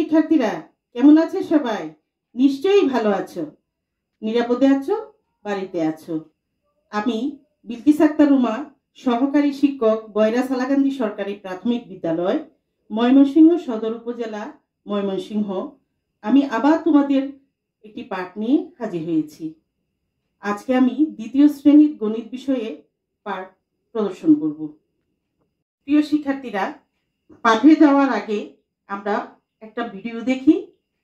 শিক্ষার্থীরা কেমন আছে সবাই? নিশ্চয়ই ভালো আছো, নিরাপদে আছো, বাড়িতে আছো। আমি বিলকিস আক্তার রুমা, সহকারী শিক্ষক, বয়রা সালাকান্দি সরকারি প্রাথমিক বিদ্যালয়, ময়মনসিংহ সদর উপজেলা, ময়মনসিংহ। আমি আবার তোমাদের একটি পাঠ নিয়ে হাজির হয়েছি। আজকে আমি দ্বিতীয় শ্রেণীর গণিত বিষয়ে পাঠ প্রদর্শন করব। প্রিয় শিক্ষার্থীরা, পাঠে যাওয়ার আগে আমরা একটা ভিডিও দেখি,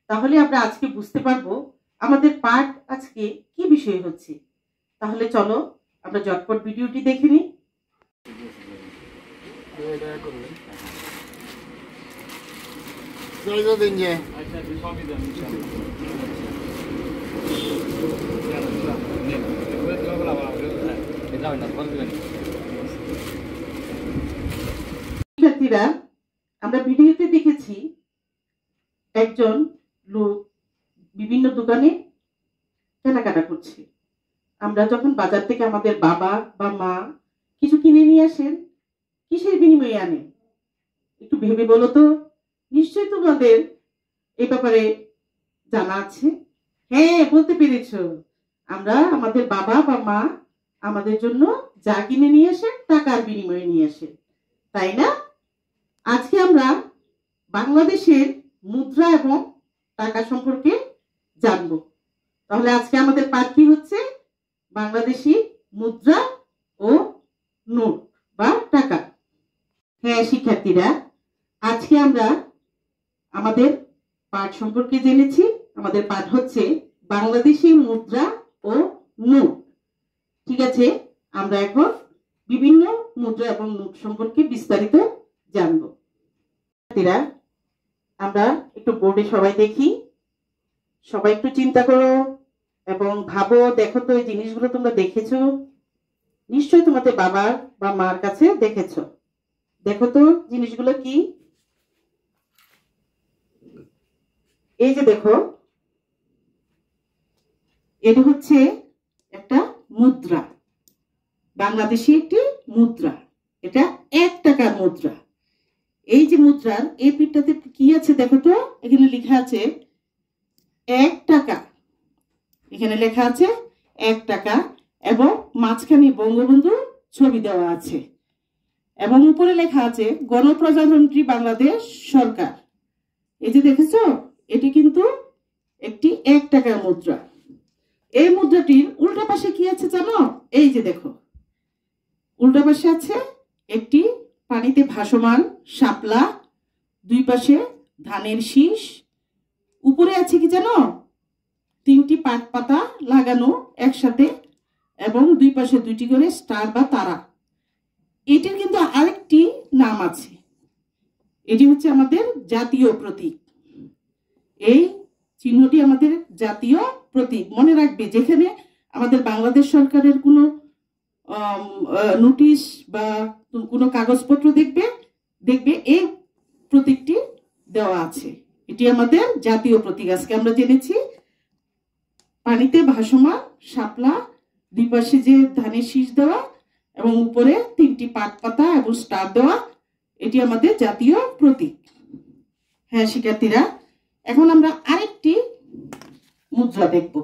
তাহলে আমরা আজকে বুঝতে পারবো আমাদের পাঠ আজকে কি বিষয় হচ্ছে। তাহলে চলো আমরা ঝটপট ভিডিওটি দেখে নিই। শিক্ষার্থীরা, আমরা ভিডিওতে দেখেছি একজন লোক বিভিন্ন দোকানে কেনাকাটা করছে। আমরা যখন বাজার থেকে আমাদের বাবা বা মা কিছু কিনে নিয়ে আসেন, কিসের বিনিময়ে আনেন? একটু ভেবে বলো তো। নিশ্চয়ই তোমাদের এই ব্যাপারে জানা আছে। হ্যাঁ, বলতে পেরেছ। আমরা আমাদের বাবা বা মা আমাদের জন্য যা কিনে নিয়ে আসেন টাকার বিনিময়ে নিয়ে আসেন, তাই না? আজকে আমরা বাংলাদেশের মুদ্রা এবং টাকা সম্পর্কে জানব। তাহলে আজকে আমাদের পাঠ কি হচ্ছে? বাংলাদেশি মুদ্রা ও নোট বা টাকা। হ্যাঁ শিক্ষার্থীরা, আজকে আমরা আমাদের পাঠ সম্পর্কে জেনেছি। আমাদের পাঠ হচ্ছে বাংলাদেশি মুদ্রা ও নোট। ঠিক আছে, আমরা এখন বিভিন্ন মুদ্রা এবং নোট সম্পর্কে বিস্তারিত জানব। শিক্ষার্থীরা, আমরা একটু বোর্ডে সবাই দেখি। সবাই একটু চিন্তা করো এবং ভাবো, দেখো তো এই জিনিসগুলো তোমরা দেখেছো? নিশ্চয়ই তোমাদের বাবার বা মার কাছে দেখেছো। দেখো তো জিনিসগুলো কি। এই যে দেখো, এটা হচ্ছে একটা মুদ্রা, বাংলাদেশি একটি মুদ্রা। এটা 1 টাকার মুদ্রা। এই যে মুদ্রার এই পিঠটাতে কি আছে দেখো তো। এখানে লেখা আছে 1 টাকা। এখানে লেখা আছে 1 টাকা এবং মাঝখানে বঙ্গবন্ধু ছবি দেওয়া আছে এবং উপরে লেখা আছে গণপ্রজাতন্ত্রী বাংলাদেশ সরকার। এই যে দেখেছো, এটি কিন্তু একটি 1 টাকার মুদ্রা। এই মুদ্রাটির উল্টা পাশে কি আছে জানো? এই যে দেখো, উল্টা পাশে আছে একটি পানিতে ভাসমান শাপলা, দুই পাশে ধানের শীষ, উপরে আছে কি জানো? 3টি পাট পাতা লাগানো একসাথে এবং দুই পাশে 2টি করে স্টার বা তারা। এটির কিন্তু আরেকটি নাম আছে। এটি হচ্ছে আমাদের জাতীয় প্রতীক। এই চিহ্নটি আমাদের জাতীয় প্রতীক। মনে রাখবে, যেখানে আমাদের বাংলাদেশ সরকারের কোনো নোটিশ বা কোনো কাগজপত্র দেখবে এই প্রতীকটি দেওয়া আছে। এটি আমাদের জাতীয় প্রতীক। আজকে আমরা জেনেছি পানিতে ভাসমান শাপলা, দুই পাশে যে ধানের শীষ দেওয়া এবং উপরে 3টি পাট পাতা এবং স্টার দেওয়া, এটি আমাদের জাতীয় প্রতীক। হ্যাঁ শিক্ষার্থীরা, এখন আমরা আরেকটি মুদ্রা দেখব।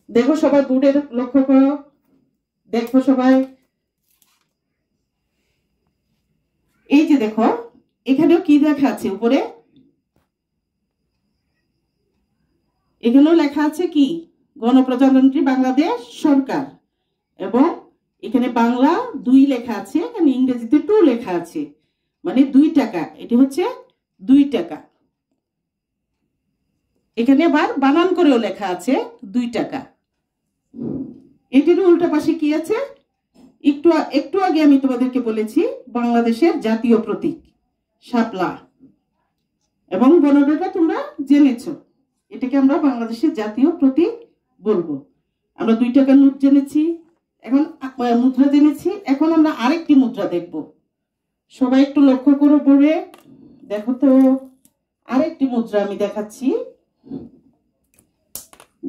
দেখো সবাই, বোর্ডের লক্ষ্য করো, দেখো সবাই। এই যে দেখো, এখানেও কি লেখা আছে উপরে? এখানেও লেখা আছে কি? গণপ্রজাতন্ত্রী বাংলাদেশ সরকার। এবং এখানে বাংলা 2 লেখা আছে, এখানে ইংরেজিতে 2 লেখা আছে, মানে 2 টাকা। এটি হচ্ছে 2 টাকা। এখানে আবার বানান করেও লেখা আছে 2 টাকা। এটির উল্টা পাশে কি আছে? একটু আগে আমি তোমাদেরকে বলেছি বাংলাদেশের জাতীয় প্রতীক শাপলা, এবং বর্ণনাটা তোমরা জেনেছো। এটাকে আমরা বাংলাদেশের জাতীয় প্রতীক বলবো। আমরা 2 টাকার নোট জেনেছি, এখন মুদ্রা জেনেছি। এখন আমরা আরেকটি মুদ্রা দেখব। সবাই একটু লক্ষ্য করো পড়ে দেখো তো। আরেকটি মুদ্রা আমি দেখাচ্ছি,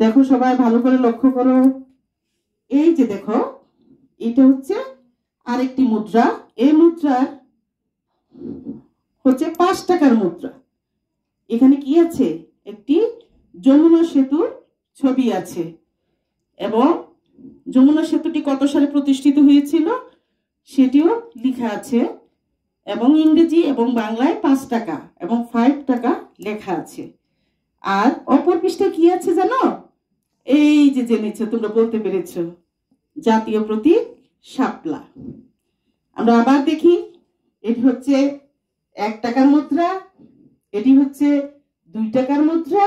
দেখো সবাই ভালো করে লক্ষ্য করো। এই যে দেখো, এটা হচ্ছে আরেকটি মুদ্রা। এই মুদ্রার হচ্ছে 5 টাকার মুদ্রা। এখানে কি আছে? একটি যমুনা সেতুর ছবি আছে এবং যমুনা সেতুটি কত সালে প্রতিষ্ঠিত হয়েছিল সেটিও লেখা আছে এবং ইংরেজি এবং বাংলায় 5 টাকা এবং 5 টাকা লেখা আছে। আর অপর পৃষ্ঠায় কি আছে জানো? এই যে জেনেছো, তোমরা বলতে পেরেছো, জাতীয় প্রতীক শাপলা। আমরা আবার দেখি, এটি হচ্ছে 1 টাকার মুদ্রা, এটি হচ্ছে 2 টাকার মুদ্রা,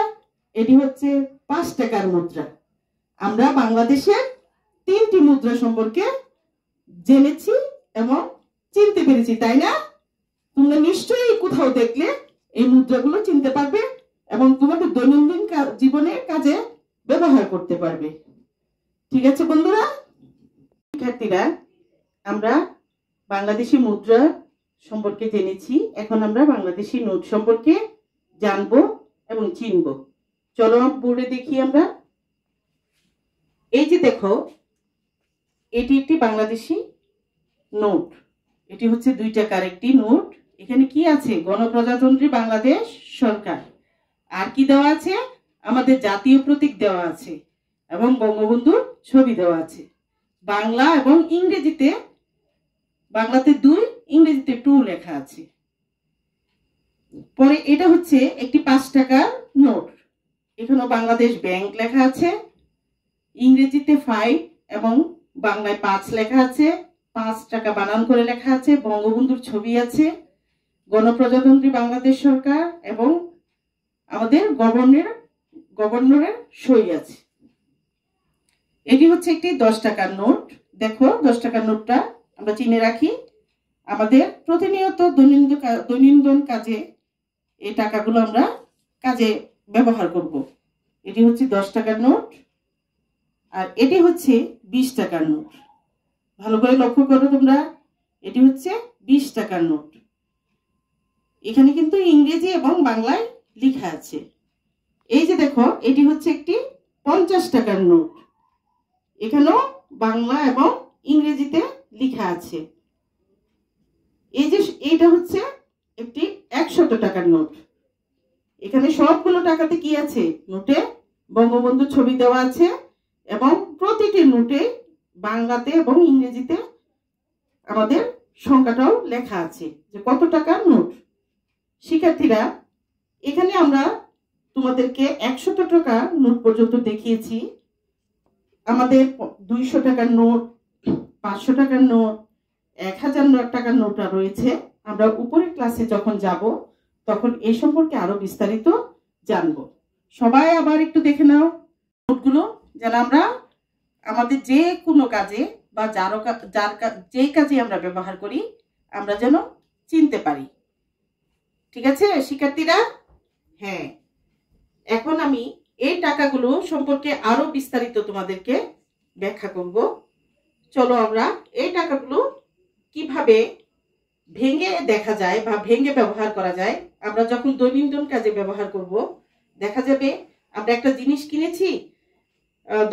এটি হচ্ছে 5 টাকার মুদ্রা। আমরা বাংলাদেশের 3টি মুদ্রা সম্পর্কে জেনেছি এবং চিনতে পেরেছি, তাই না? তোমরা নিশ্চয়ই কোথাও দেখলে এই মুদ্রাগুলো চিনতে পারবে এবং তোমাদের দৈনন্দিন জীবনের কাজে ব্যবহার করতে পারবে। ঠিক আছে বন্ধুরা? শিক্ষার্থীরা, আমরা বাংলাদেশি মুদ্রা সম্পর্কে জেনেছি, এখন আমরা বাংলাদেশি নোট সম্পর্কে জানবো এবং চিনবো। চলো বোর্ডে দেখি আমরা। এই যে দেখো, এটি একটি বাংলাদেশি নোট। এটি হচ্ছে 2 টাকার একটি নোট। এখানে কি আছে? গণপ্রজাতন্ত্রী বাংলাদেশ সরকার। আর কি দেওয়া আছে? আমাদের জাতীয় প্রতীক দেওয়া আছে এবং বঙ্গবন্ধুর ছবি দেওয়া আছে। বাংলা এবং ইংরেজিতে, বাংলাতে 2, ইংরেজিতে 2 লেখা আছে। পরে এটা হচ্ছে একটি 5 টাকার নোট। এখানেও বাংলাদেশ ব্যাংক লেখা আছে, ইংরেজিতে 5 এবং বাংলায় 5 লেখা আছে। 5 টাকা বানান করে লেখা আছে, বঙ্গবন্ধুর ছবি আছে, গণপ্রজাতন্ত্রী বাংলাদেশ সরকার এবং আমাদের গভর্নরের সই আছে। এটি হচ্ছে একটি 10 টাকার নোট। দেখো, 10 টাকার নোটটা আমরা চিনে রাখি, আমাদের প্রতিনিয়ত দৈনন্দিন কাজে এই টাকাগুলো আমরা কাজে ব্যবহার করব। এটি হচ্ছে 10 টাকার নোট আর এটি হচ্ছে 20 টাকার নোট। ভালো করে লক্ষ্য করো তোমরা, এটি হচ্ছে 20 টাকার নোট। এখানে কিন্তু ইংরেজি এবং বাংলায় লেখা আছে। এই যে দেখো, এটি হচ্ছে একটি 50 টাকার নোট। এখানেও বাংলা এবং ইংরেজিতে লেখা আছে। এই যে এইটা হচ্ছে একটি 100 টাকার নোট। এখানে সবগুলো টাকাতে কি আছে? নোটে বঙ্গবন্ধুর ছবি দেওয়া আছে এবং প্রতিটি নোটে বাংলাতে এবং ইংরেজিতে আমাদের সংখ্যাটাও লেখা আছে যে কত টাকার নোট। শিক্ষার্থীরা, এখানে আমরা তোমাদেরকে 100 টাকা নোট পর্যন্ত দেখিয়েছি। আমাদের 200 টাকার নোট, 500 টাকার নোট, 1000 টাকার নোটটা রয়েছে। আমরা উপরের ক্লাসে যখন যাব তখন এই সম্পর্কে আরো বিস্তারিত জানবো। সবাই আবার একটু দেখে নাও নোটগুলো, যেন আমরা আমাদের যে কোনো কাজে বা যে কাজে আমরা ব্যবহার করি আমরা যেন চিনতে পারি। ঠিক আছে শিক্ষার্থীরা? হ্যাঁ, এখন আমি এই টাকাগুলো সম্পর্কে আরো বিস্তারিত তোমাদেরকে ব্যাখ্যা করব। চলো আমরা এই টাকাগুলো কিভাবে ভেঙে দেখা যায় বা ভেঙে ব্যবহার করা যায়, আমরা যখন দৈনন্দিন কাজে ব্যবহার করব, দেখা যাবে আমরা একটা জিনিস কিনেছি,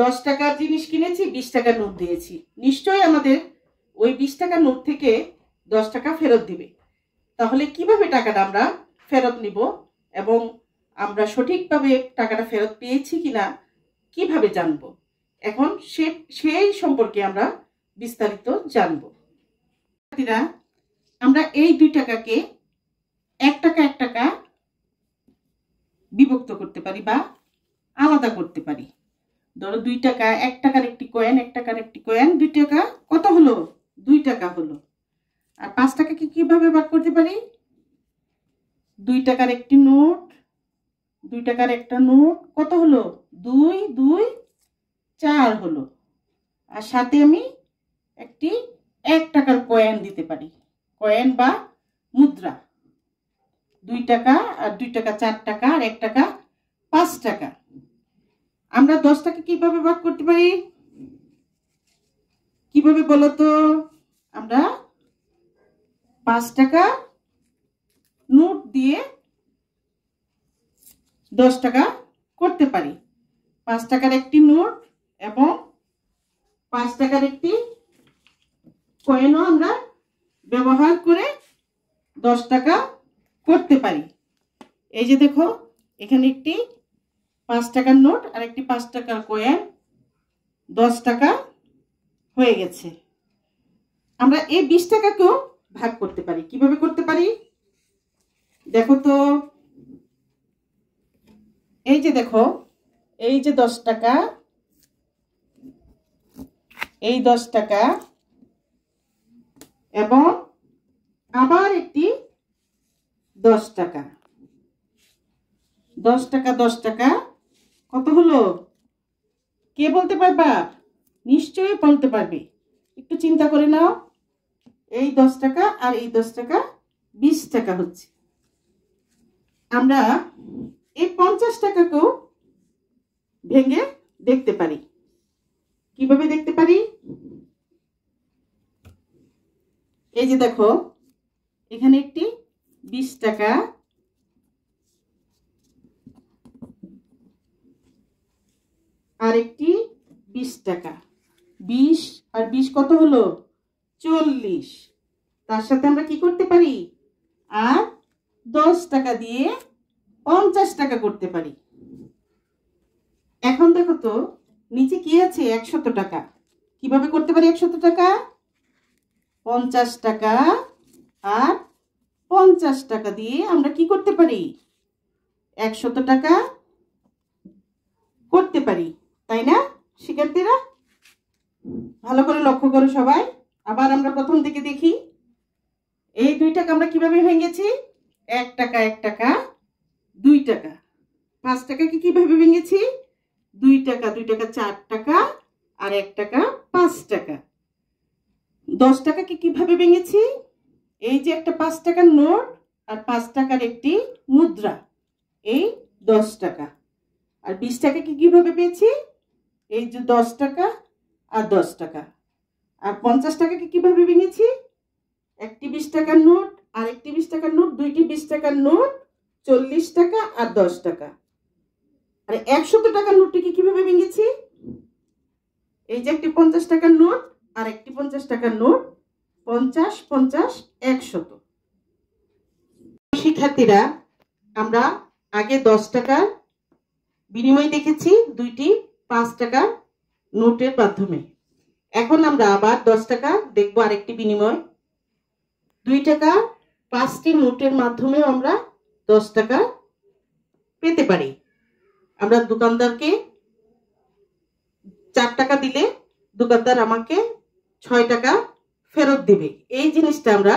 10 টাকার জিনিস কিনেছি, 20 টাকার নোট দিয়েছি, নিশ্চয়ই আমাদের ওই 20 টাকার নোট থেকে 10 টাকা ফেরত দিবে। তাহলে কিভাবে টাকাটা আমরা ফেরত নিব এবং আমরা সঠিকভাবে টাকাটা ফেরত পেয়েছি কিনা কিভাবে জানবো? এখন সেই সম্পর্কে আমরা বিস্তারিত জানবো। আমরা এই 2 টাকাকে 1 টাকা 1 টাকা বিভক্ত করতে পারি বা আলাদা করতে পারি। ধরো 2 টাকা, 1 টাকার একটি কয়েন, 1 টাকার একটি কয়েন, 2 টাকা কত হলো? 2 টাকা হলো। আর 5 টাকাকে কিভাবে ভাগ করতে পারি? 2 টাকার একটি নোট, 2 টাকার একটা নোট, কত হলো? 2 2 4 হলো। আর সাথে আমি একটি 1 টাকার কয়েন দিতে পারি, কয়েন বা মুদ্রা। 2 টাকা আর 2 টাকা 4 টাকা আর 1 টাকা 5 টাকা। আমরা 10 টাকা কিভাবে ভাগ করতে পারি? কিভাবে বলো তো? আমরা 5 টাকা নোট দিয়ে 10 টাকা করতে পারি। 5 টাকার একটি নোট এবং 5 টাকার একটি কয়েনও আমরা ব্যবহার করে 10 টাকা করতে পারি। এই যে দেখো, এখানে একটি 5 টাকার নোট আর একটি 5 টাকার কয়েন 10 টাকা হয়ে গেছে। আমরা এই 20 টাকাকেও ভাগ করতে পারি। কিভাবে করতে পারি দেখো তো। এই যে দেখো, এই যে 10 টাকা, এই 10 টাকা এবং আবার একটি 10 টাকা। 10 টাকা 10 টাকা কত হলো? কে বলতে পারবা? নিশ্চয়ই বলতে পারবে। একটু চিন্তা করে নাও। এই 10 টাকা আর এই 10 টাকা 20 টাকা হচ্ছে। আমরা এই 50 টাকাকেও ভেঙে দেখতে পারি। কিভাবে দেখতে পারি? এই যে দেখো, এখানে একটি 20 টাকা আর একটি 20 টাকা। 20 আর 20 কত হলো? 40। তার সাথে আমরা কি করতে পারি? আর 10 টাকা দিয়ে 50 টাকা করতে পারি। এখন দেখো তো, নিচে কি আছে? 100 টাকা। কিভাবে করতে পারি 100 টাকা? 50 টাকা আর 50 টাকা দিয়ে আমরা কি করতে পারি? 100 টাকা করতে পারি, তাই না শিক্ষার্থীরা? ভালো করে লক্ষ্য করো সবাই। আবার আমরা প্রথম থেকে দেখি। এই 2 টাকা আমরা কিভাবে ভেঙেছি? 1 টাকা 1 টাকা 2 টাকা। 5 টাকাকে কিভাবে ভেঙেছি? 2 টাকা 2 টাকা 4 টাকা আর 1 টাকা 5 টাকা। 10 টাকাকে কিভাবে ভেঙেছি? এই যে একটা 5 টাকার নোট আর 5 টাকার একটি মুদ্রা, এই 10 টাকা। আর 20 টাকাকে কিভাবে পেয়েছি? এই যে 10 টাকা আর 10 টাকা। আর 50 টাকাকে কিভাবে ভেঙেছি? একটি 20 টাকার নোট আর একটি 20 টাকার নোট, দুইটি 20 টাকার নোট, 40 টাকা আর 10 টাকা। আর 100 টাকার নোটটিকে কিভাবে ভেঙেছি? এই যে একটি 50 টাকার নোট আর একটি 50 টাকার নোট, 50 50 100। শিক্ষার্থীরা, আমরা আগে 10 টাকার বিনিময় দেখেছি দুইটি 5 টাকার নোটের মাধ্যমে। এখন আমরা আবার 10 টাকা দেখবো আরেকটি বিনিময়। 2 টাকা 5টি নোটের মাধ্যমে আমরা 10 টাকা পেতে পারি। আমরা দোকানদারকে 4 টাকা দিলে দোকানদার আমাকে 6 টাকা ফেরত দিবে। এই জিনিসটা আমরা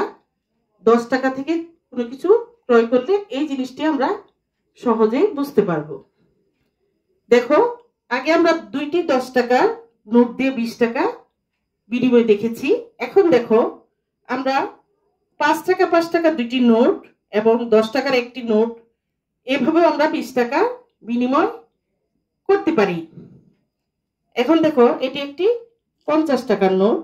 10 টাকা থেকে কোনো কিছু ক্রয় করলে এই জিনিসটি আমরা সহজে বুঝতে পারবো। দেখো, আগে আমরা দুইটি 10 টাকার নোট দিয়ে 20 টাকা বিনিময় দেখেছি। এখন দেখো, আমরা 5 টাকা 5 টাকা দুইটি নোট এবং 10 টাকার একটি নোট, এভাবে আমরা 20 টাকা বিনিময় করতে পারি। এখন দেখো, এটি একটি 50 টাকার নোট।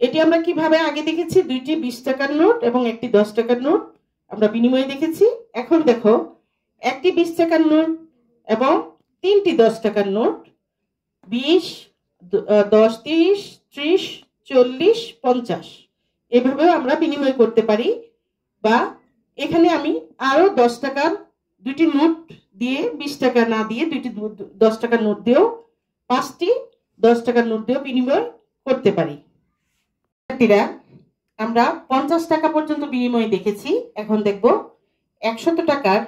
এটি আমরা কিভাবে আগে দেখেছি? দুইটি 20 টাকার নোট এবং একটি 10 টাকার নোট আমরা বিনিময় দেখেছি। এখন দেখো, একটি 20 টাকার নোট এবং তিনটি 10 টাকার নোট, 20 10 30 30 40 50, এভাবেও আমরা বিনিময় করতে পারি। বা এখানে আমি আরো 10 টাকার দুইটি নোট দিয়ে 20 টাকা না দিয়ে দুইটি 10 টাকার নোট দিয়েও 5টি 10 টাকার নোট দিয়েও বিনিময় করতে পারি। আমরা 50 টাকা পর্যন্ত বিনিময় দেখেছি। এখন দেখব 100 টাকার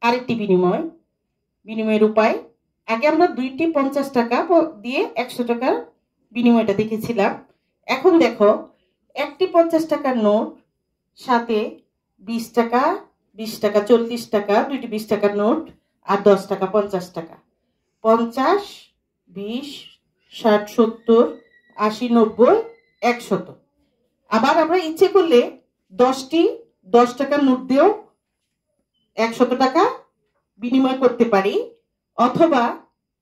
আরেকটি বিনিময়ের উপায়। আগে আমরা দুইটি 50 টাকা দিয়ে 100 টাকার বিনিময়টা দেখেছিলাম। এখন দেখো, একটি 50 টাকার নোট সাথে 20 টাকা 20 টাকা 40 টাকা দুইটি 20 টাকার নোট আর 10 টাকা 50 টাকা, 50 20 60 70 80 90 100। আবার আমরা ইচ্ছে করলে 10টি 10 টাকার নোট দিয়েও 100 টাকা বিনিময় করতে পারি, অথবা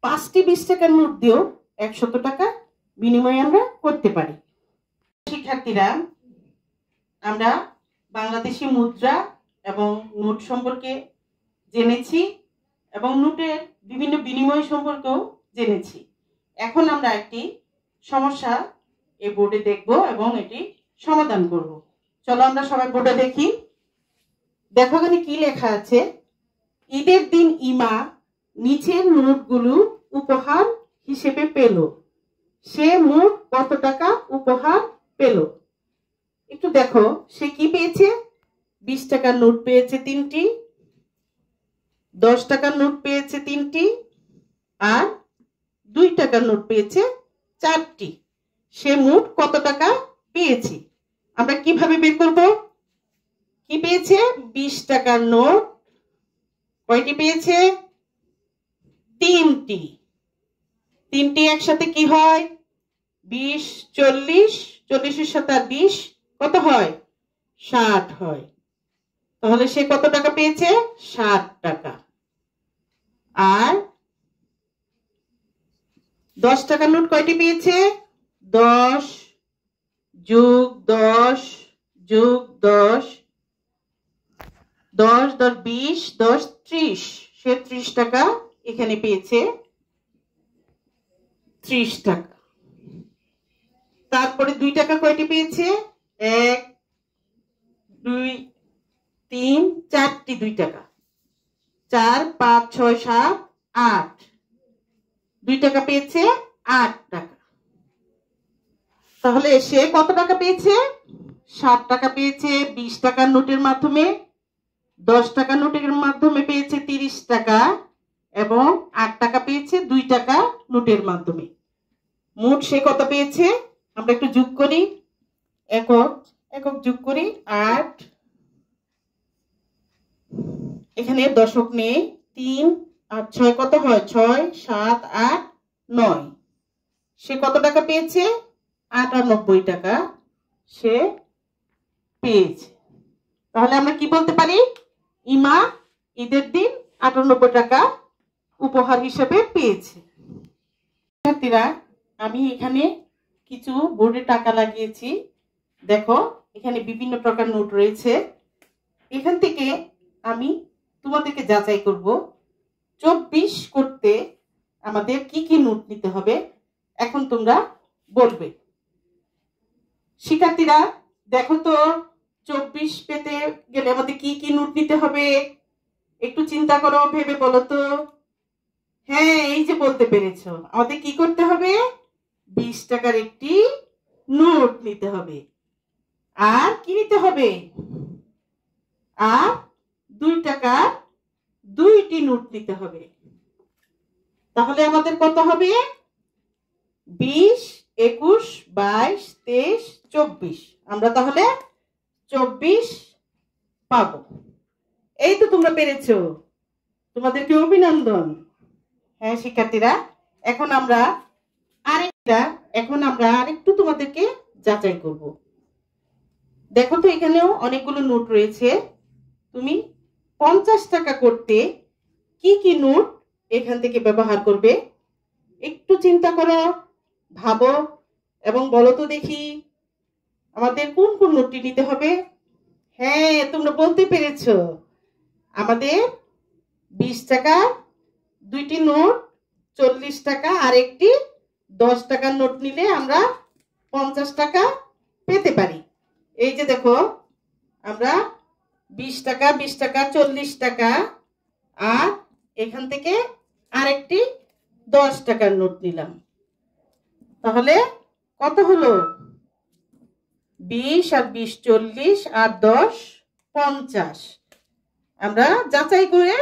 5টি 20 টাকার নোট দিয়েও 100 টাকা বিনিময় আমরা করতে পারি। শিক্ষার্থীরা, আমরা বাংলাদেশি মুদ্রা এবং নোট সম্পর্কে জেনেছি এবং নোটের বিভিন্ন বিনিময় সম্পর্কেও জেনেছি। এখন আমরা একটি সমস্যা এই বোর্ডে দেখব এবং এটি সমাধান করব। চলো আমরা সবাই বোর্ডে দেখি। দেখো এখানে কি লেখা আছে, ঈদের দিন ইমা নিচের নোটগুলো উপহার হিসেবে পেল। সে মোট কত টাকা উপহার পেল? একটু দেখো সে কি পেয়েছে। 20 টাকার নোট পেয়েছে 3টি, 10 টাকার নোট পেয়েছে 3টি, আর 2 টাকার নোট পেয়েছে 4টি। সে মোট কত টাকা পেয়েছে? আমরা কিভাবে বের করব? কি পেয়েছে? 20 টাকার নোট কয়টি পেয়েছে? 3টি। 3টি একসাথে কি হয়? 20, 40, 40-এর সাথে 20 কত হয়? 60 হয়। তাহলে সে কত টাকা পেয়েছে? 60 টাকা। আর 10 টাকার নোট কয়টি পেয়েছে? 10 যোগ 10 যোগ 10, 10 10 20, 10 30, সে 30 টাকা এখানে পেয়েছে। 30 টাকা। তারপরে 2 টাকা কয়টি পেয়েছে? 1 2 3 4টি 2 টাকা, 4 5 6 7 8, 2 টাকা পেয়েছে 8 টাকা। তাহলে সে কত টাকা পেয়েছে? 60 টাকা পেয়েছে 20 টাকার নোটের মাধ্যমে, 10 টাকার নোটের মাধ্যমে পেয়েছে 30 টাকা, এবং 8 টাকা পেয়েছে 2 টাকা নোটের মাধ্যমে। মোট সে কত পেয়েছে? আমরা একটু যোগ করি, একক একক যোগ করি। 8, এখানে দশক নেই, 3 আর 6 কত হয়? 6 7 8 9। সে কত টাকা পেয়েছে? 98 টাকা সে পেয়েছে। তাহলে আমরা কি বলতে পারি? ইমা ঈদের দিন 98 টাকা উপহার হিসেবে পেয়েছে। শিক্ষার্থীরা, আমি এখানে কিছু বোর্ডে টাকা লাগিয়েছি। দেখো এখানে বিভিন্ন প্রকার নোট রয়েছে। এখান থেকে আমি তোমাদেরকে যাচাই করব 24 করতে আমাদের কি কি নোট নিতে হবে। এখন তোমরা বলবে। শিক্ষার্থীরা দেখো তো, 24 পেতে গেলে আমাদের কি কি নোট নিতে হবে? একটু চিন্তা করো, ভেবে বলো তো। হ্যাঁ, এই যে বলতে পেরেছো, আমাদের কি করতে হবে? 20 টাকার একটি নোট নিতে হবে। আর কি নিতে হবে? আর 2 টাকার 2টি নোট নিতে হবে। তাহলে আমাদের কত হবে? 20 21 22 23 24। আমরা তাহলে 24 পাবো। এই তো তোমরা পেরেছো, তোমাদেরকে অভিনন্দন। হ্যাঁ শিক্ষার্থীরা, এখন আমরা আরেকটু তোমাদেরকে যাচাই করব। দেখো তো এখানেও অনেকগুলো নোট রয়েছে। তুমি 50 টাকা করতে কি কি নোট এখান থেকে ব্যবহার করবে? একটু চিন্তা করো, ভাবো এবং বলো তো দেখি আমাদের কোন কোন নোটটি নিতে হবে। হ্যাঁ, তোমরা বলতে পেরেছো। আমাদের 20 টাকা 2টি নোট, 40 টাকা আর একটি 10 টাকার নোট নিলে আমরা 50 টাকা পেতে পারি। এই যে দেখো, আমরা 20 টাকা 20 টাকা 40 টাকা আর এখান থেকে আরেকটি 10 টাকার নোট নিলাম। তাহলে কত হলো? 20 আর 20 40 আর 10 50। আমরা যাচাই করে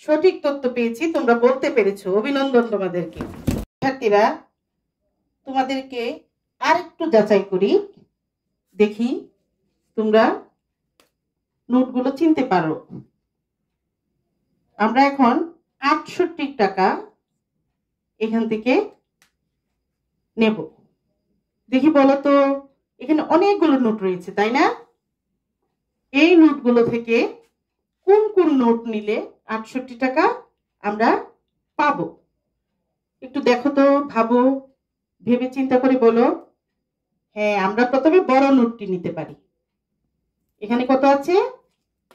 সঠিক তথ্য পেয়েছি, তোমরা বলতে পেরেছো, অভিনন্দন তোমাদেরকে। শিক্ষার্থীরা, তোমাদেরকে আরেকটু যাচাই করি, দেখি তোমরা নোটগুলো চিনতে পারো। আমরা এখন 68 টাকা এখান থেকে নেব। দেখি বলো তো, এখানে অনেকগুলো নোট রয়েছে তাই না? এই নোটগুলো থেকে কোন কোন নোট নিলে 68 টাকা আমরা পাবো? একটু দেখো তো, ভাবো, ভেবে চিন্তা করে বলো। হ্যাঁ, আমরা প্রথমে বড় নোটটি নিতে পারি। এখানে কত আছে?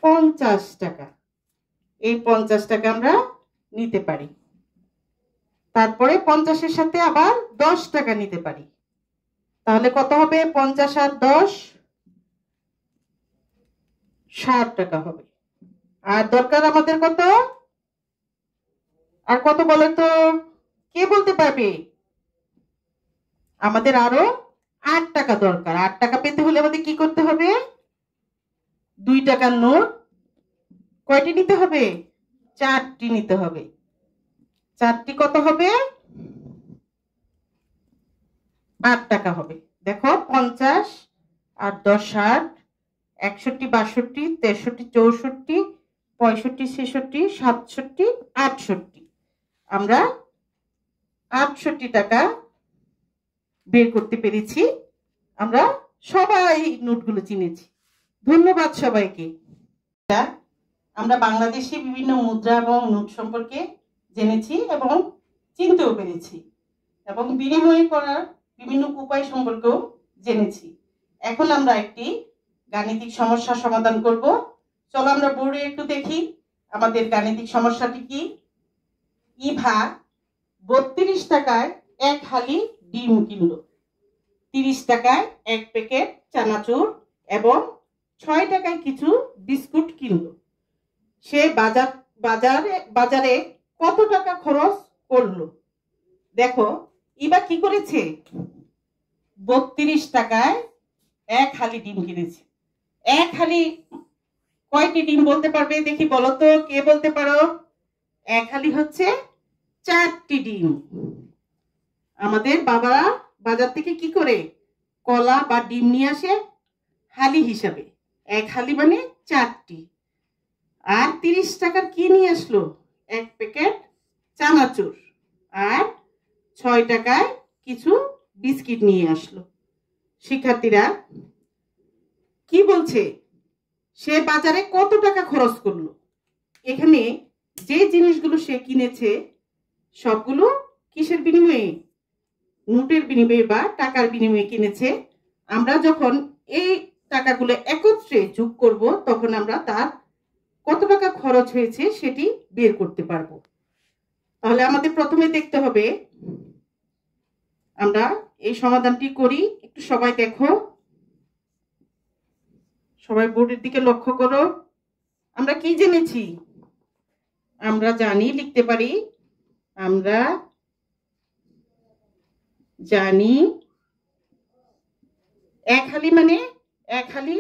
50 টাকা। এই 50 টাকা আমরা নিতে পারি। তারপরে 50-এর সাথে আবার 10 টাকা নিতে পারি। তাহলে কত হবে? 50 আর 10 60 টাকা হবে। আর দরকার আমাদের কত? আর কত বলে তো? কে বলতে পারবে? আমাদের আরো 8 টাকা দরকার। 8 টাকা পেতে হলে আমাদের কি করতে হবে? 2 টাকার নোট কয়টি নিতে হবে? 4টি নিতে হবে। 4টি কত হবে? 8 টাকা হবে। দেখো 50 আর 10 60, 61 62 63 64 65 66 67 68। আমরা 68 টাকা বের করতে পেরেছি। আমরা সবাই নোটগুলো চিনেছি। ধন্যবাদ সবাইকে। আমরা বাংলাদেশি বিভিন্ন মুদ্রা এবং নোট সম্পর্কে জেনেছি এবং চিনতেও পেরেছি এবং বিনিময় করার বিভিন্ন উপায় সম্পর্কেও জেনেছি। এখন আমরা একটি গাণিতিক সমস্যার সমাধান করব। চলো আমরা বোর্ডে একটু দেখি আমাদের গাণিতিক সমস্যাটি কি। ইভা 32 টাকায় 1 হালি ডিম কিনল, 30 টাকায় 1 প্যাকেট চানাচুর এবং 6 টাকায় কিছু বিস্কুট কিনল। সে বাজারে কত টাকা খরচ করলো? দেখো ইভা কি করেছে? 32 টাকায় 1 হালি ডিম কিনেছে। 1 হালি কয়টি ডিম বলতে পারবে? দেখি বলো তো, কে বলতে পারো? 1 হালি হচ্ছে 4টি ডিম। আমাদের বাবারা বাজার থেকে কি করে? কলা বা ডিম নিয়ে আসে হালি হিসাবে। 1 হালি মানে 4টি। আর 30 টাকার কি নিয়ে আসলো? 1 প্যাকেট চানাচুর। আর 6 টাকায় কিছু বিস্কিট নিয়ে আসলো। শিক্ষার্থীরা কি বলছে? সে বাজারে কত টাকা খরচ করলো? এখানে যে জিনিসগুলো সে কিনেছে সবগুলো কিসের বিনিময়ে? নোটের বিনিময়ে বা টাকার বিনিময়ে কিনেছে। আমরা যখন এই টাকাগুলো একত্রে যোগ করব তখন আমরা তার কত টাকা খরচ হয়েছে সেটি বের করতে পারবো। তাহলে আমাদের প্রথমে দেখতে হবে, আমরা এই সমাধানটি করি। একটু সবাই দেখো, সবাই বোর্ডের দিকে লক্ষ্য করো। আমরা কি জেনেছি? আমরা জানি, লিখতে পারি। আমরা জানি 1 হালি মানে 1 হালি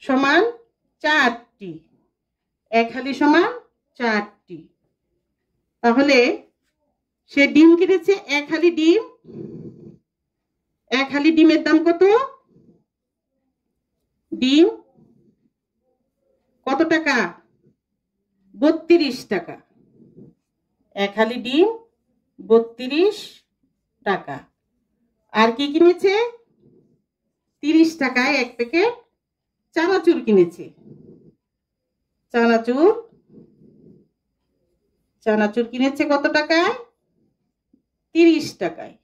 সমান 4টি। 1 হালি সমান 4টি। তাহলে সে ডিম কিনেছে 1 হালি ডিম। 1 হালি ডিমের দাম কত? ডিম কত টাকা? 32 টাকা। 1 হালি ডিম 32 টাকা। আর কি কিনেছে? 30 টাকায় 1 প্যাকেট চানাচুর কিনেছে। চানাচুর কিনেছে কত টাকায়? 30 টাকায়।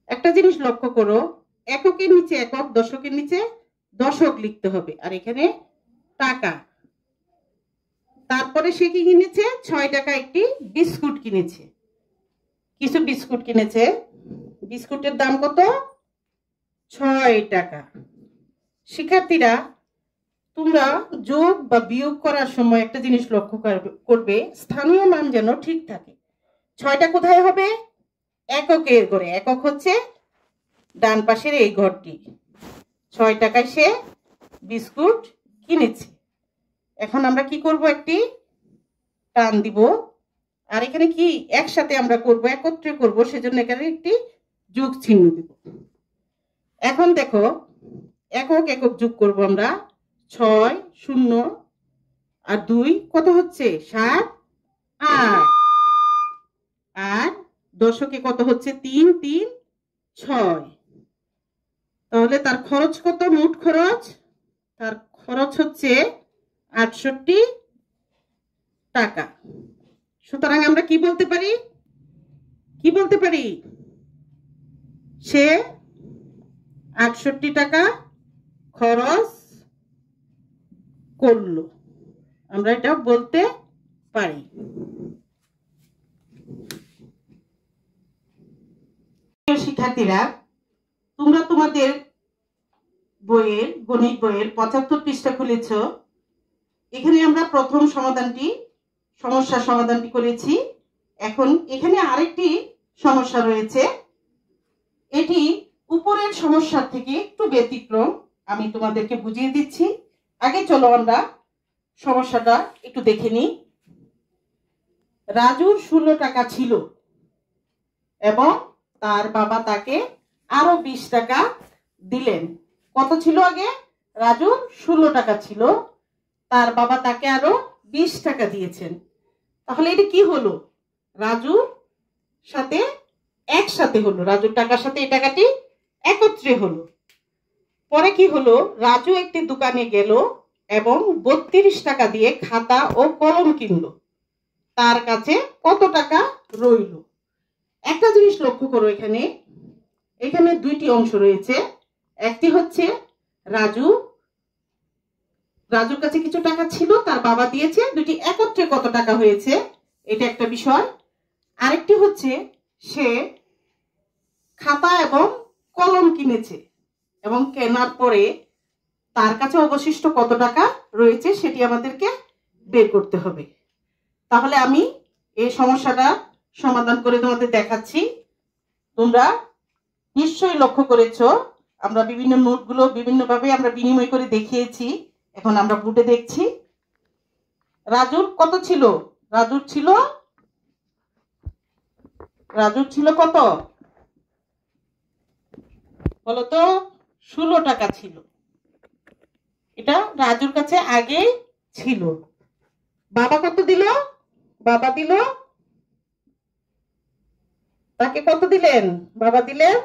একটা জিনিস লক্ষ্য করো, এককের নিচে একক, দশকের নিচে দশক লিখতে হবে। আর এখানে টাকা। তারপরে সে কি কিনেছে? 6 টাকা একটি বিস্কুট কিনেছে। কিছু বিস্কুট কিনেছে। বিস্কুটের দাম কত? 6 টাকা। শিক্ষার্থীরা তোমরা যোগ বা বিয়োগ করার সময় একটা জিনিস লক্ষ্য করবে, স্থানীয় মান যেন ঠিক থাকে। 6টা কোথায় হবে? এককের ঘরে। একক হচ্ছে ডান পাশের এই ঘরটি। 6 টাকায় সে বিস্কুট কিনেছে। এখন আমরা কি করব? একটি টান দিব। আর এখানে কি একসাথে আমরা করব, একত্রে করব, সেজন্য এখানে একটি যোগ চিহ্ন দিব। এখন দেখো একক একক যোগ করব আমরা। 6 0 আর 2 কত হচ্ছে? 7 8। আর দশকে কত হচ্ছে? 3 3 6। তাহলে তার খরচ কত? মোট খরচ, তার খরচ হচ্ছে 68 টাকা। সুতরাং আমরা কি বলতে পারি? কি বলতে পারি? সে 68 টাকা খরচ করলো। আমরা এটা বলতে পারি। শিক্ষার্থীরা তোমরা তোমাদের বইয়ের গণিত বইয়ের 75 পৃষ্ঠা খুলেছ। এখানে আমরা প্রথম সমস্যার সমাধানটি করেছি। এখন এখানে আরেকটি সমস্যা রয়েছে, এটি উপরের সমস্যার থেকে একটু ব্যতিক্রম। আমি তোমাদেরকে বুঝিয়ে দিচ্ছি। আগে চলো আমরা সমস্যাটা একটু দেখে নিই। রাজুর 16 টাকা ছিল এবং তার বাবা তাকে আরো 20 টাকা দিলেন। কত ছিল আগে? রাজুর 16 টাকা ছিল, তার বাবা তাকে আরো 20 টাকা দিয়েছেন। তাহলে এটা কি হলো? রাজুর সাথে একসাথে হলো, রাজুর টাকার সাথে এই টাকাটি একত্রে হলো। পরে কি হলো? রাজু একটি দোকানে গেল এবং 32 টাকা দিয়ে খাতা ও কলম কিনলো। তার কাছে কত টাকা রইল? একটা জিনিস লক্ষ্য করো, এখানে দুইটি অংশ রয়েছে। একটি হচ্ছে রাজুর কাছে কিছু টাকা ছিল, তার বাবা দিয়েছে, দুটি একত্রে কত টাকা হয়েছে এটা একটা বিষয়। আরেকটি হচ্ছে সে খাতা এবং কলম কিনেছে এবং কেনার পরে তার কাছে অবশিষ্ট কত টাকা রয়েছে সেটি আমাদেরকে বের করতে হবে। তাহলে আমি এই সমস্যাটা সমাধান করে তোমাদের দেখাচ্ছি। তোমরা নিশ্চয়ই লক্ষ্য করেছো, আমরা বিভিন্ন নোটগুলো বিভিন্নভাবে আমরা বিনিময় করে দেখিয়েছি। এখন আমরা বুটে দেখছি রাজুর কত ছিল। রাজুর ছিল কত বলতো? 16 টাকা ছিল। এটা রাজুর কাছে আগে ছিল। বাবা কত দিল? বাবা দিল, তাকে কত দিলেন? বাবা দিলেন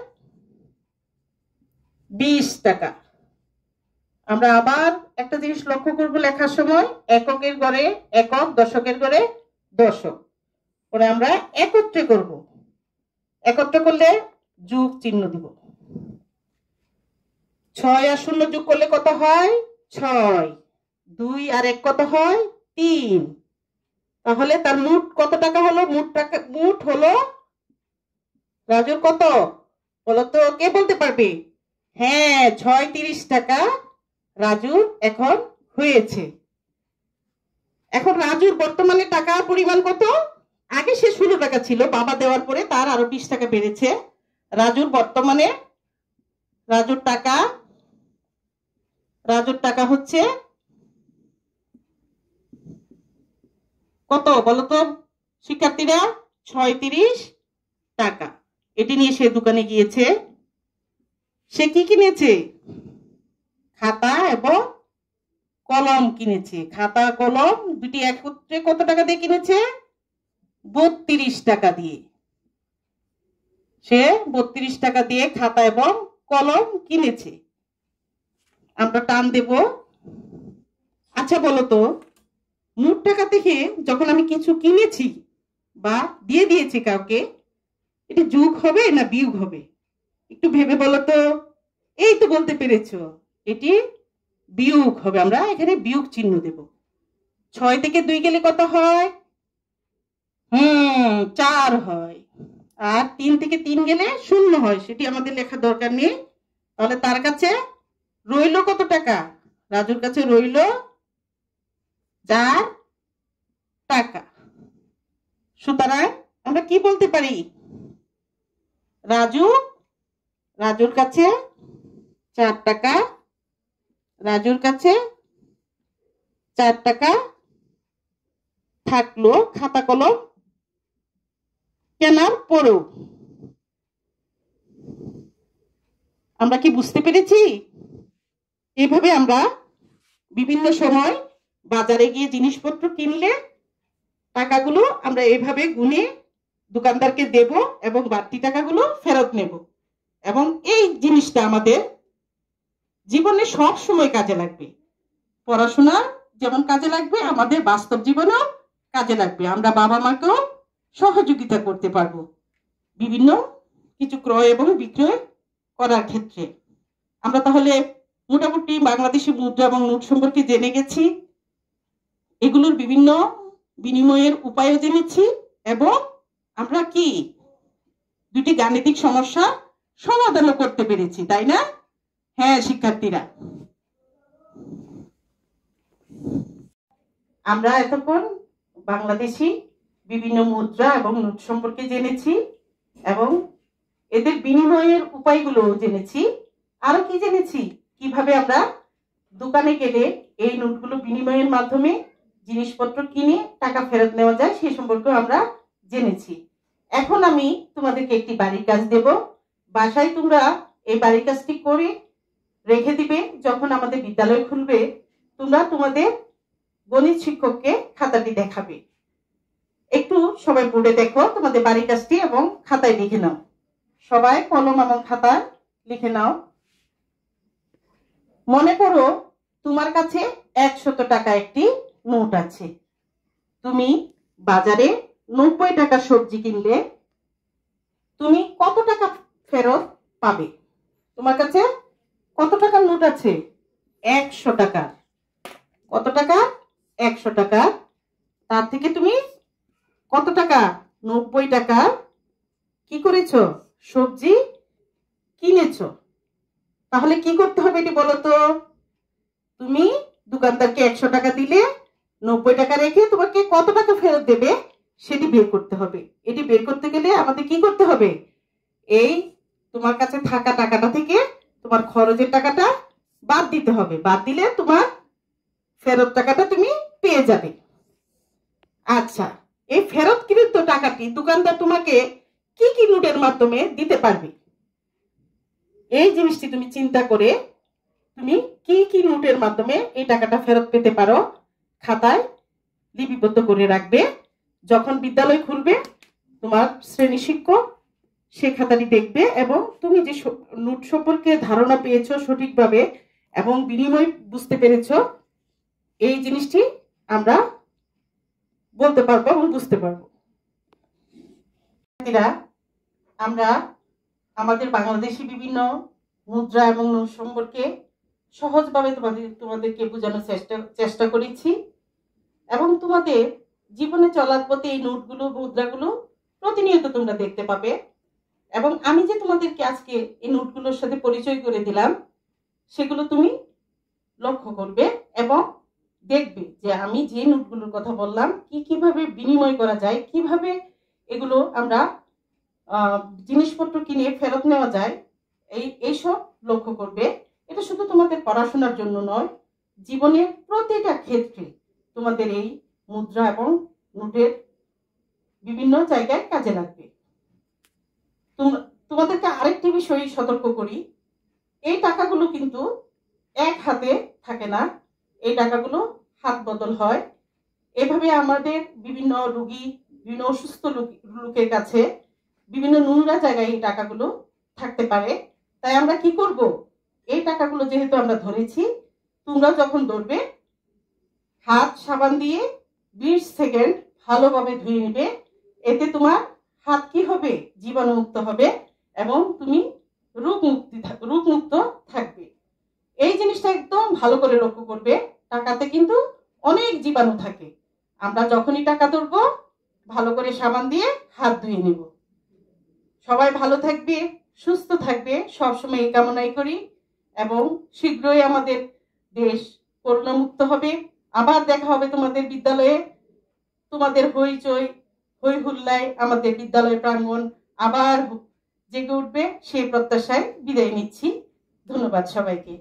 20 টাকা। আমরা আবার একটা জিনিস লক্ষ্য করব লেখার সময়, এককের ঘরে একক, দশকের ঘরে দশক। পরে আমরা একত্রে করব। একত্রে করলে যোগ চিহ্ন দিব। 6 আর 0 যোগ করলে কত হয়? 6। 2 আর 1 কত হয়? 3। তাহলে তার মোট কত টাকা হলো? মোট হলো রাজুর কত বলতো? কে বলতে পারবে? হ্যাঁ, 36 টাকা রাজুর এখন হয়েছে। এখন রাজুর বর্তমানে টাকার পরিমাণ কত? আগে সে 16 টাকা ছিল, বাবা দেওয়ার পরে তার আরো 20 টাকা বেড়েছে। রাজুর বর্তমানে রাজুর টাকা হচ্ছে কত বলতো শিক্ষার্থীরা? 36 টাকা। এটি নিয়ে সে দোকানে গিয়েছে। সে কি কিনেছে? খাতা এবং কলম কিনেছে। খাতা কলম দুটি একত্রে কত টাকা দিয়ে কিনেছে? 32 টাকা দিয়ে। সে 32 টাকা দিয়ে খাতা এবং কলম কিনেছে। আমরা টান দেব। আচ্ছা বলতো, মোট টাকা থেকে যখন আমি কিছু কিনেছি বা দিয়ে দিয়েছি কাউকে, এটা যোগ হবে না বিয়োগ হবে? একটু ভেবে বলো তো। এই তো বলতে পেরেছো, এটি বিয়োগ হবে। আমরা এখানে বিয়োগ চিহ্ন দেব। 6 থেকে 2 গেলে কত হয়? 4 হয়। আর 3 থেকে 3 গেলে 0 হয়, সেটি আমাদের লেখার দরকার নেই। তাহলে তার কাছে রইল কত টাকা? রাজুর কাছে রইল 4 টাকা। সুতরাং আমরা কি বলতে পারি? রাজুর কাছে 4 টাকা, রাজুর কাছে 4 টাকা থাকলো খাতা কলম কেনার পরেও। আমরা কি বুঝতে পেরেছি? এভাবে আমরা বিভিন্ন সময় বাজারে গিয়ে জিনিসপত্র কিনলে টাকাগুলো আমরা এভাবে গুনে দোকানদারকে দেব এবং বাড়তি টাকাগুলো ফেরত নেব। এবং এই জিনিসটা আমাদের জীবনে সব সময় কাজে লাগবে। পড়াশোনা যেমন কাজে লাগবে, আমাদের বাস্তব জীবনেও কাজে লাগবে। আমরা বাবা মাকেও সহযোগিতা করতে পারবো বিভিন্ন কিছু ক্রয় এবং বিক্রয় করার ক্ষেত্রে। আমরা তাহলে মোটামুটি বাংলাদেশি মুদ্রা এবং নোট সম্পর্কে জেনে গেছি, এগুলোর বিভিন্ন বিনিময়ের উপায়ও জেনেছি, এবং আমরা কি দুটি গাণিতিক সমস্যা সমাধানও করতে পেরেছি, তাই না? হ্যাঁ শিক্ষার্থীরা, আমরা এতক্ষণ বাংলাদেশি বিভিন্ন মুদ্রা এবং নোট সম্পর্কে জেনেছি এবং এদের বিনিময়ের উপায়গুলো জেনেছি। আরো কি জেনেছি? কিভাবে আমরা দোকানে গেলে এই নোটগুলো বিনিময়ের মাধ্যমে জিনিসপত্র কিনে টাকা ফেরত নেওয়া যায় সে সম্পর্কে আমরা জেনেছি। এখন আমি তোমাদেরকে একটি বাড়ির কাজ দেব। বাসায় তোমরা এই বাড়ির কাজটি করে রেখে দিবে। যখন আমাদের বিদ্যালয় খুলবে তোমরা তোমাদের গণিত শিক্ষককে খাতাটি দেখাবে। একটু সবাই বোর্ডে দেখো তোমাদের বাড়ির কাজটি এবং খাতায় লিখে নাও। সবাই কলম এবং খাতা লিখে নাও। মনে করো তোমার কাছে 100 টাকা একটি নোট আছে। তুমি বাজারে 90 টাকা সবজি কিনলে তুমি কত টাকা ফেরত পাবে? তোমার কাছে কত টাকার নোট আছে? 100 টাকা। কত টাকা? 100 টাকা। তার থেকে তুমি কত টাকা? 90 টাকা কি করেছো? সবজি কিনেছো। তাহলে কি করতে হবে এটি বলো তো? তুমি দোকানদারকে 100 টাকা দিলে 90 টাকা রেখে তোমাকে কত টাকা ফেরত দেবে সেটি বের করতে হবে। এটি বের করতে গেলে আমাদের কি করতে হবে? এই তোমার কাছে থাকা টাকাটা থেকে তোমার খরচের টাকাটা বাদ দিতে হবে। বাদ দিলে তোমার ফেরত টাকাটা তুমি পেয়ে যাবে। আচ্ছা, এই ফেরতকৃত টাকাটি দোকানদার তোমাকে কি কি নোটের মাধ্যমে দিতে পারবে? এই জিনিসটি তুমি চিন্তা করে তুমি কি কি নোটের মাধ্যমে এই টাকাটা ফেরত পেতে পারো খাতায় লিপিবদ্ধ করে রাখবে। যখন বিদ্যালয় খুলবে তোমার শ্রেণী শিক্ষক সেই খাতাটি দেখবে এবং তুমি যে নোট সম্পর্কে ধারণা পেয়েছো সঠিকভাবে এবং বিনিময় বুঝতে পেরেছো এই জিনিসটি আমরা বলতে পারবো এবং বুঝতে পারবো। আমরা আমাদের বাংলাদেশি বিভিন্ন মুদ্রা এবং নোট সম্পর্কে সহজভাবে তোমাদেরকে বোঝানোর চেষ্টা করেছি এবং তোমাদের জীবনে চলার পথে এই নোটগুলো মুদ্রাগুলো প্রতিনিয়ত তোমরা দেখতে পাবে এবং আমি যে তোমাদেরকে আজকে এই নোটগুলোর সাথে পরিচয় করে দিলাম সেগুলো তুমি লক্ষ্য করবে এবং দেখবে যে আমি যে নোটগুলোর কথা বললাম কিভাবে বিনিময় করা যায়, কিভাবে এগুলো আমরা জিনিসপত্র কিনে ফেরত নেওয়া যায়, এইসব লক্ষ্য করবে। এটা শুধু তোমাদের পড়াশোনার জন্য নয়, জীবনের প্রতিটা ক্ষেত্রে তোমাদের এই মুদ্রা এবং নোটের বিভিন্ন জায়গায় কাজে লাগবে। তোমাদেরকে আরেকটি বিষয় সতর্ক করি, এই টাকাগুলো কিন্তু এক হাতে থাকে না, এই টাকাগুলো হাত বদল হয়। এভাবে আমাদের বিভিন্ন রোগী, বিভিন্ন অসুস্থ লোকের কাছে বিভিন্ন নোংরা জায়গায় এই টাকাগুলো থাকতে পারে। তাই আমরা কি করব? এই টাকাগুলো যেহেতু আমরা ধরেছি, তোমরা যখন ধরবে হাত সাবান দিয়ে 20 সেকেন্ড ভালোভাবে ধুয়ে নেবে। এতে তোমার হাত কি হবে? জীবাণুমুক্ত হবে এবং তুমি রোগমুক্ত থাকবে। এই জিনিসটা একদম ভালো করে লক্ষ্য করবে। টাকাতে কিন্তু অনেক জীবাণু থাকে। আমরা যখনই টাকা ধরবো ভালো করে সাবান দিয়ে হাত ধুয়ে নেব। সবাই ভালো থাকবে, সুস্থ থাকবে, সবসময় এই কামনাই করি এবং শীঘ্রই আমাদের দেশ করোনা মুক্ত হবে। আবার দেখা হবে তোমাদের বিদ্যালয়ে। তোমাদের হইচই হই হুল্লায় আমাদের বিদ্যালয় প্রাঙ্গণ আবার জেগে উঠবে সেই প্রত্যাশায় বিদায় নিচ্ছি। ধন্যবাদ সবাইকে।